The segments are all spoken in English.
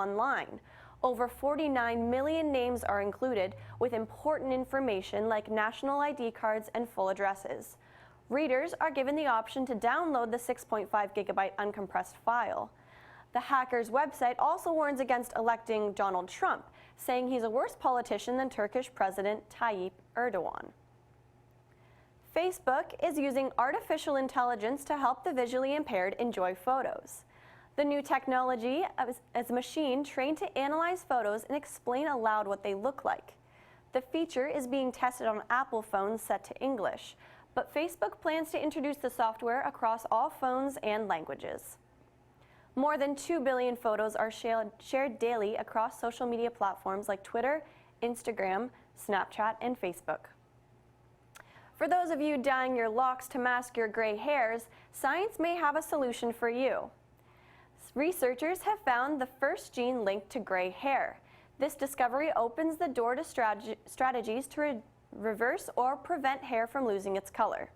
online. Over 49 million names are included, with important information like national ID cards and full addresses. Readers are given the option to download the 6.5 gigabyte uncompressed file. The hacker's website also warns against electing Donald Trump, saying he's a worse politician than Turkish President Tayyip Erdogan. Facebook is using artificial intelligence to help the visually impaired enjoy photos. The new technology is a machine trained to analyze photos and explain aloud what they look like. The feature is being tested on Apple phones set to English, but Facebook plans to introduce the software across all phones and languages. More than 2 billion photos are shared daily across social media platforms like Twitter, Instagram, Snapchat, and Facebook. For those of you dyeing your locks to mask your gray hairs, science may have a solution for you. Researchers have found the first gene linked to gray hair. This discovery opens the door to strategies to reverse or prevent hair from losing its color.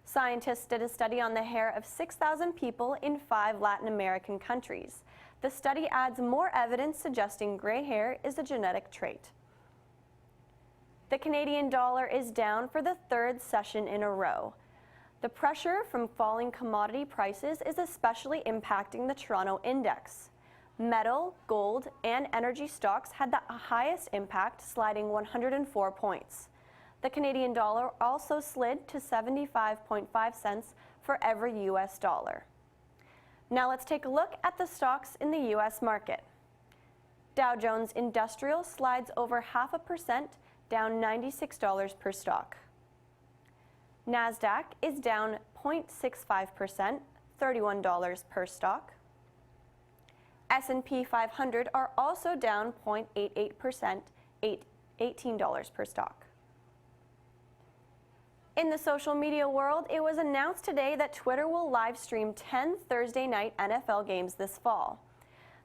Scientists did a study on the hair of 6,000 people in 5 Latin American countries. The study adds more evidence suggesting gray hair is a genetic trait. The Canadian dollar is down for the 3rd session in a row. The pressure from falling commodity prices is especially impacting the Toronto Index. Metal, gold, and energy stocks had the highest impact, sliding 104 points. The Canadian dollar also slid to 75.5 cents for every US dollar. Now let's take a look at the stocks in the US market. Dow Jones Industrial slides over 0.5%, down $96 per stock. NASDAQ is down 0.65%, $31 per stock. S&P 500 are also down 0.88%, $18 per stock. In the social media world, it was announced today that Twitter will live stream 10 Thursday night NFL games this fall.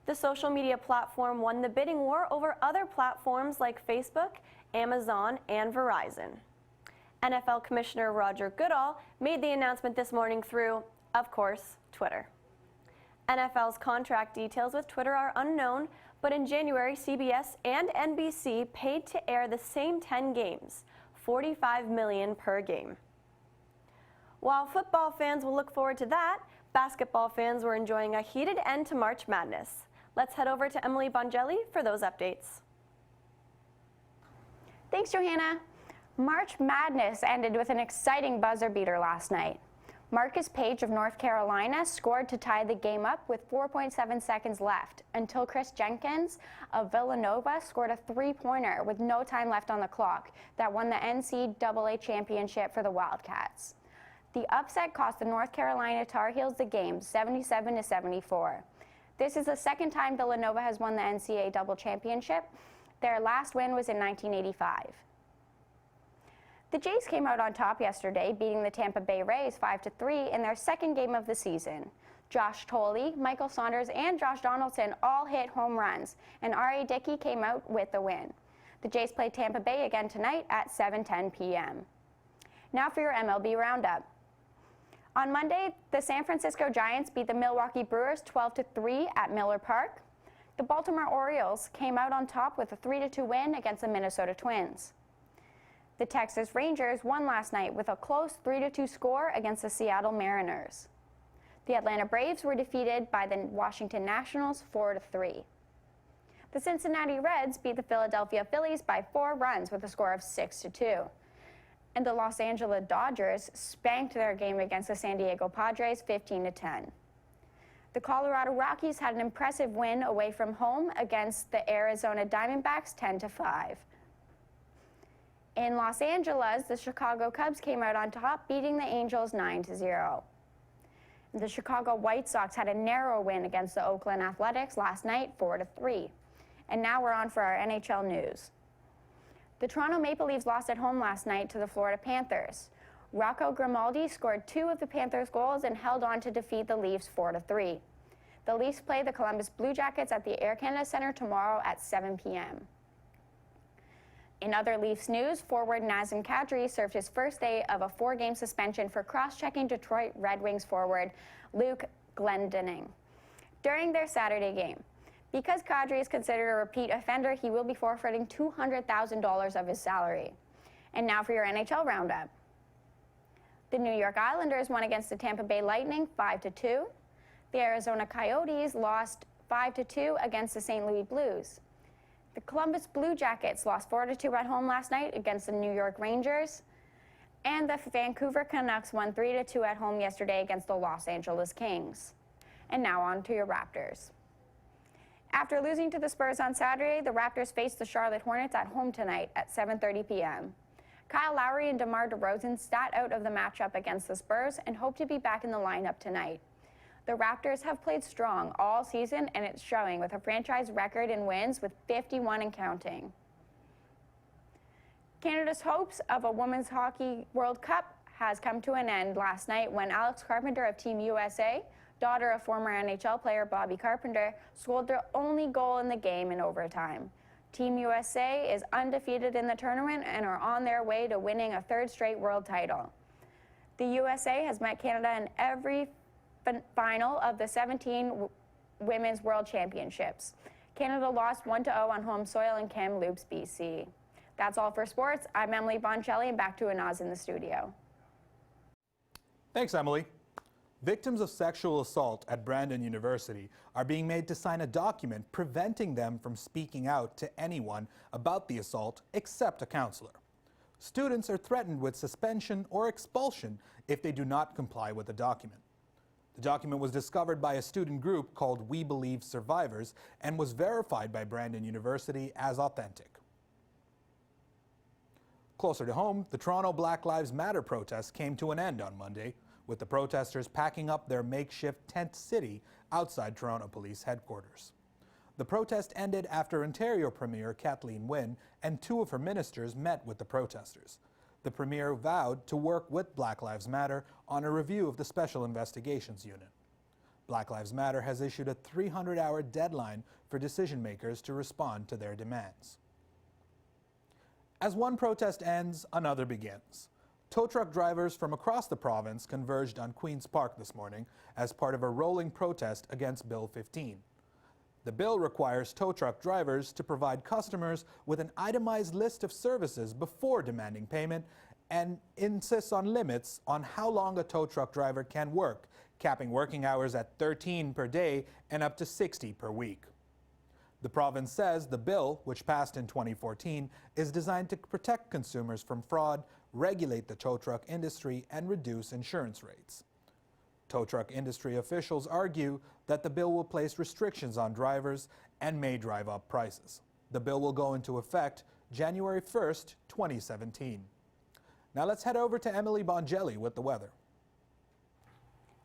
The social media platform won the bidding war over other platforms like Facebook, Amazon, and Verizon. NFL Commissioner Roger Goodall made the announcement this morning through, of course, Twitter. NFL's contract details with Twitter are unknown, but in January, CBS and NBC paid to air the same 10 games, $45 million per game. While football fans will look forward to that, basketball fans were enjoying a heated end to March Madness. Let's head over to Emily Bongelli for those updates. Thanks, Johanna. March Madness ended with an exciting buzzer beater last night. Marcus Page of North Carolina scored to tie the game up with 4.7 seconds left until Chris Jenkins of Villanova scored a three-pointer with no time left on the clock that won the NCAA championship for the Wildcats. The upset cost the North Carolina Tar Heels the game 77-74. This is the second time Villanova has won the NCAA double championship. Their last win was in 1985. The Jays came out on top yesterday, beating the Tampa Bay Rays 5-3 in their second game of the season. Josh Tolley, Michael Saunders, and Josh Donaldson all hit home runs, and R.A. Dickey came out with the win. The Jays play Tampa Bay again tonight at 7:10 p.m. Now for your MLB Roundup. On Monday, the San Francisco Giants beat the Milwaukee Brewers 12-3 at Miller Park. The Baltimore Orioles came out on top with a 3-2 win against the Minnesota Twins. The Texas Rangers won last night with a close 3-2 score against the Seattle Mariners. The Atlanta Braves were defeated by the Washington Nationals 4-3. The Cincinnati Reds beat the Philadelphia Phillies by 4 runs with a score of 6-2. And the Los Angeles Dodgers spanked their game against the San Diego Padres 15-10. The Colorado Rockies had an impressive win away from home against the Arizona Diamondbacks 10-5. In Los Angeles, the Chicago Cubs came out on top, beating the Angels 9-0. The Chicago White Sox had a narrow win against the Oakland Athletics last night, 4-3. And now we're on for our NHL news. The Toronto Maple Leafs lost at home last night to the Florida Panthers. Rocco Grimaldi scored 2 of the Panthers' goals and held on to defeat the Leafs 4-3. The Leafs play the Columbus Blue Jackets at the Air Canada Centre tomorrow at 7 p.m. In other Leafs news, forward Nazem Kadri served his first day of a 4-game suspension for cross-checking Detroit Red Wings forward Luke Glendening during their Saturday game. Because Kadri is considered a repeat offender, he will be forfeiting $200,000 of his salary. And now for your NHL roundup. The New York Islanders won against the Tampa Bay Lightning 5-2. The Arizona Coyotes lost 5-2 against the St. Louis Blues. The Columbus Blue Jackets lost 4-2 at home last night against the New York Rangers. And the Vancouver Canucks won 3-2 at home yesterday against the Los Angeles Kings. And now on to your Raptors. After losing to the Spurs on Saturday, the Raptors face the Charlotte Hornets at home tonight at 7:30 p.m. Kyle Lowry and DeMar DeRozan sat out of the matchup against the Spurs and hope to be back in the lineup tonight. The Raptors have played strong all season, and it's showing with a franchise record in wins with 51 and counting. Canada's hopes of a Women's Hockey World Cup has come to an end last night when Alex Carpenter of Team USA, daughter of former NHL player Bobby Carpenter, scored their only goal in the game in overtime. Team USA is undefeated in the tournament and are on their way to winning a third straight world title. The USA has met Canada in every final of the 17 Women's World Championships. Canada lost 1-0 on home soil in Kamloops, BC. That's all for sports. I'm Emily Boncelli, and back to Anaz in the studio. Thanks, Emily. Victims of sexual assault at Brandon University are being made to sign a document preventing them from speaking out to anyone about the assault except a counselor. Students are threatened with suspension or expulsion if they do not comply with the document. The document was discovered by a student group called We Believe Survivors and was verified by Brandon University as authentic. Closer to home, the Toronto Black Lives Matter protests came to an end on Monday, with the protesters packing up their makeshift tent city outside Toronto Police headquarters. The protest ended after Ontario Premier Kathleen Wynne and two of her ministers met with the protesters. The Premier vowed to work with Black Lives Matter on a review of the Special Investigations Unit. Black Lives Matter has issued a 300-hour deadline for decision makers to respond to their demands. As one protest ends, another begins. Tow truck drivers from across the province converged on Queen's Park this morning as part of a rolling protest against Bill 15. The bill requires tow truck drivers to provide customers with an itemized list of services before demanding payment and insists on limits on how long a tow truck driver can work, capping working hours at 13 per day and up to 60 per week. The province says the bill, which passed in 2014, is designed to protect consumers from fraud, regulate the tow truck industry, and reduce insurance rates. Tow truck industry officials argue that the bill will place restrictions on drivers and may drive up prices. The bill will go into effect January 1st, 2017. Now let's head over to Emily Boncelli with the weather.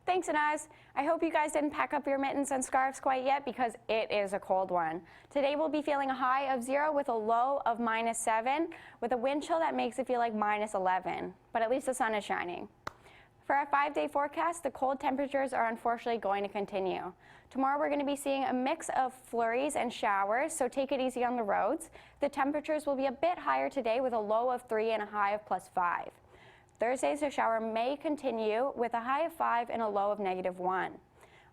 Thanks, Anaz. I hope you guys didn't pack up your mittens and scarves quite yet because it is a cold one. Today we'll be feeling a high of 0 with a low of -7 with a wind chill that makes it feel like -11, but at least the sun is shining. For our 5-day forecast, the cold temperatures are unfortunately going to continue. Tomorrow we're going to be seeing a mix of flurries and showers, so take it easy on the roads. The temperatures will be a bit higher today with a low of 3 and a high of +5. Thursday, the shower may continue with a high of 5 and a low of -1.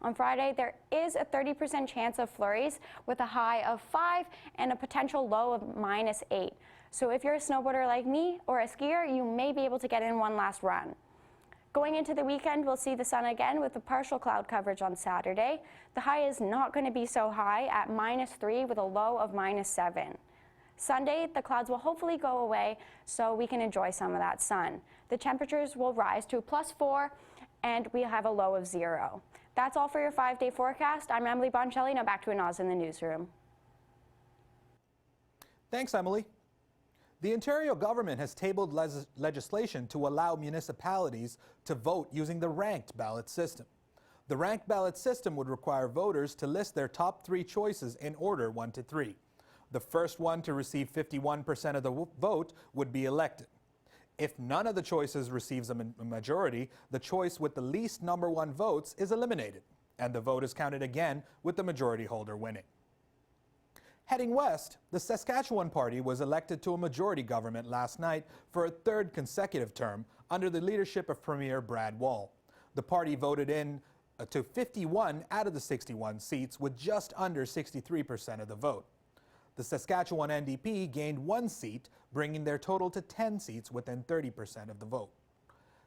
On Friday, there is a 30% chance of flurries with a high of 5 and a potential low of -8. So if you're a snowboarder like me or a skier, you may be able to get in one last run. Going into the weekend, we'll see the sun again with a partial cloud coverage on Saturday. The high is not going to be so high at -3 with a low of -7. Sunday, the clouds will hopefully go away so we can enjoy some of that sun. The temperatures will rise to +4 and we have a low of 0. That's all for your 5-day forecast. I'm Emily Boncelli. Now back to Anaz in the newsroom. Thanks, Emily. The Ontario government has tabled legislation to allow municipalities to vote using the ranked ballot system. The ranked ballot system would require voters to list their top 3 choices in order 1 to 3. The first one to receive 51% of the vote would be elected. If none of the choices receives a majority, the choice with the least number 1 votes is eliminated, and the vote is counted again with the majority holder winning. Heading west, the Saskatchewan Party was elected to a majority government last night for a 3rd consecutive term under the leadership of Premier Brad Wall. The party voted in to 51 out of the 61 seats with just under 63% of the vote. The Saskatchewan NDP gained 1 seat, bringing their total to 10 seats within 30% of the vote.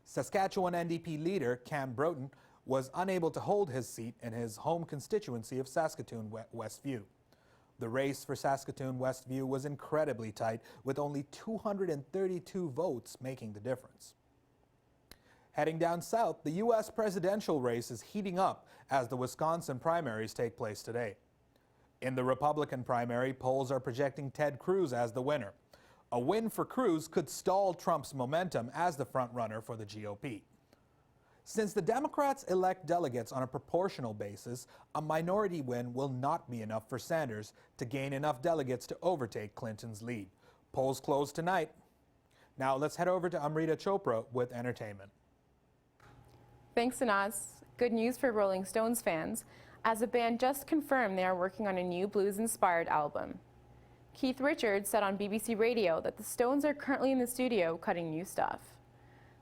Saskatchewan NDP leader Cam Broughton was unable to hold his seat in his home constituency of Saskatoon Westview. The race for Saskatoon Westview was incredibly tight, with only 232 votes making the difference. Heading down south, the U.S. presidential race is heating up as the Wisconsin primaries take place today. In the Republican primary, polls are projecting Ted Cruz as the winner. A win for Cruz could stall Trump's momentum as the frontrunner for the GOP. Since the Democrats elect delegates on a proportional basis, a minority win will not be enough for Sanders to gain enough delegates to overtake Clinton's lead. Polls close tonight. Now let's head over to Amrita Chopra with entertainment. Thanks, Anaz. Good news for Rolling Stones fans, as the band just confirmed they are working on a new blues-inspired album. Keith Richards said on BBC Radio that the Stones are currently in the studio cutting new stuff.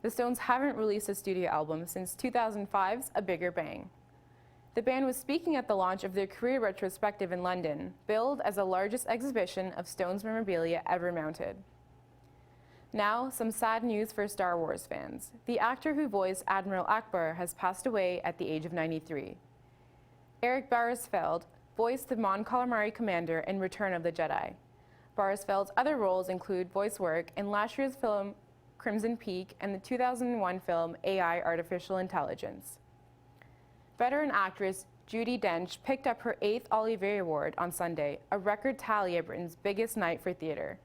The Stones haven't released a studio album since 2005's A Bigger Bang. The band was speaking at the launch of their career retrospective in London, billed as the largest exhibition of Stones memorabilia ever mounted. Now, some sad news for Star Wars fans. The actor who voiced Admiral Akbar has passed away at the age of 93. Eric Beresfeld voiced the Mon Calamari commander in Return of the Jedi. Beresfeld's other roles include voice work in last year's film Crimson Peak and the 2001 film AI Artificial Intelligence. Veteran actress Judi Dench picked up her 8th Olivier Award on Sunday, a record tally at Britain's biggest night for theatre.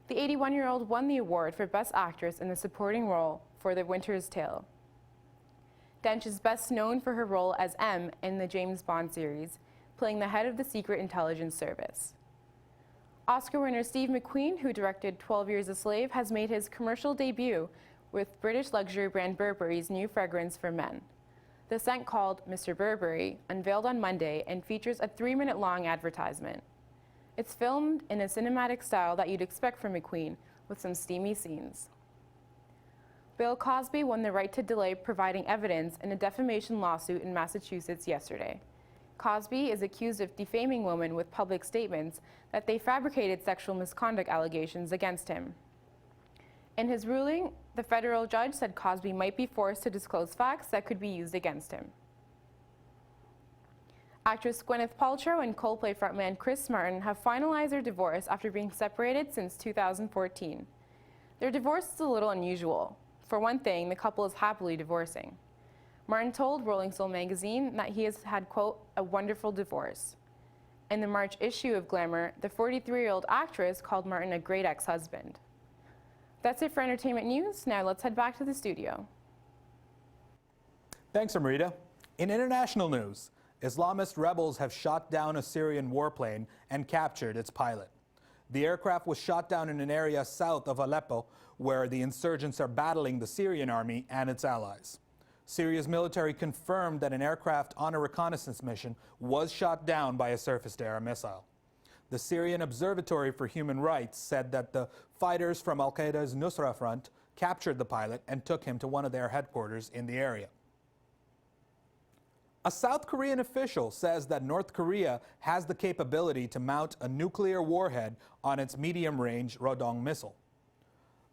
The 81-year-old won the award for Best Actress in the supporting role for The Winter's Tale. Dench is best known for her role as M in the James Bond series, playing the head of the Secret Intelligence Service. Oscar winner Steve McQueen, who directed 12 Years a Slave, has made his commercial debut with British luxury brand Burberry's new fragrance for men. The scent, called Mr. Burberry, unveiled on Monday and features a 3-minute-long advertisement. It's filmed in a cinematic style that you'd expect from McQueen, with some steamy scenes. Bill Cosby won the right to delay providing evidence in a defamation lawsuit in Massachusetts yesterday. Cosby is accused of defaming women with public statements that they fabricated sexual misconduct allegations against him. In his ruling, the federal judge said Cosby might be forced to disclose facts that could be used against him. Actress Gwyneth Paltrow and Coldplay frontman Chris Martin have finalized their divorce after being separated since 2014. Their divorce is a little unusual. For one thing, the couple is happily divorcing. Martin told Rolling Stone magazine that he has had, quote, a wonderful divorce. In the March issue of Glamour, the 43-year-old actress called Martin a great ex-husband. That's it for entertainment news. Now let's head back to the studio. Thanks, Amrita. In international news, Islamist rebels have shot down a Syrian warplane and captured its pilot. The aircraft was shot down in an area south of Aleppo, where the insurgents are battling the Syrian army and its allies. Syria's military confirmed that an aircraft on a reconnaissance mission was shot down by a surface-to-air missile. The Syrian Observatory for Human Rights said that the fighters from Al-Qaeda's Nusra Front captured the pilot and took him to one of their headquarters in the area. A South Korean official says that North Korea has the capability to mount a nuclear warhead on its medium-range Rodong missile.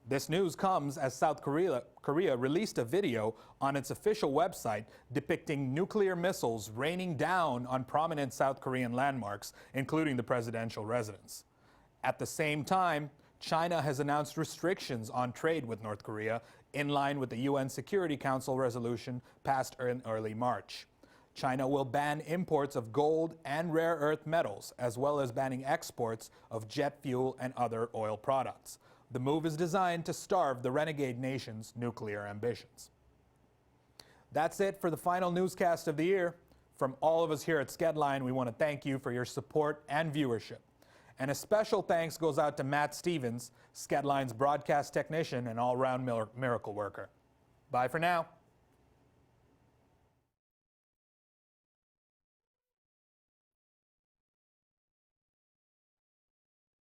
This news comes as South Korea released a video on its official website depicting nuclear missiles raining down on prominent South Korean landmarks, including the presidential residence. At the same time, China has announced restrictions on trade with North Korea in line with the UN Security Council resolution passed in early March. China will ban imports of gold and rare earth metals, as well as banning exports of jet fuel and other oil products. The move is designed to starve the renegade nation's nuclear ambitions. That's it for the final newscast of the year. From all of us here at SkedLIVE, we want to thank you for your support and viewership. And a special thanks goes out to Matt Stevens, SkedLIVE's broadcast technician and all-round miracle worker. Bye for now.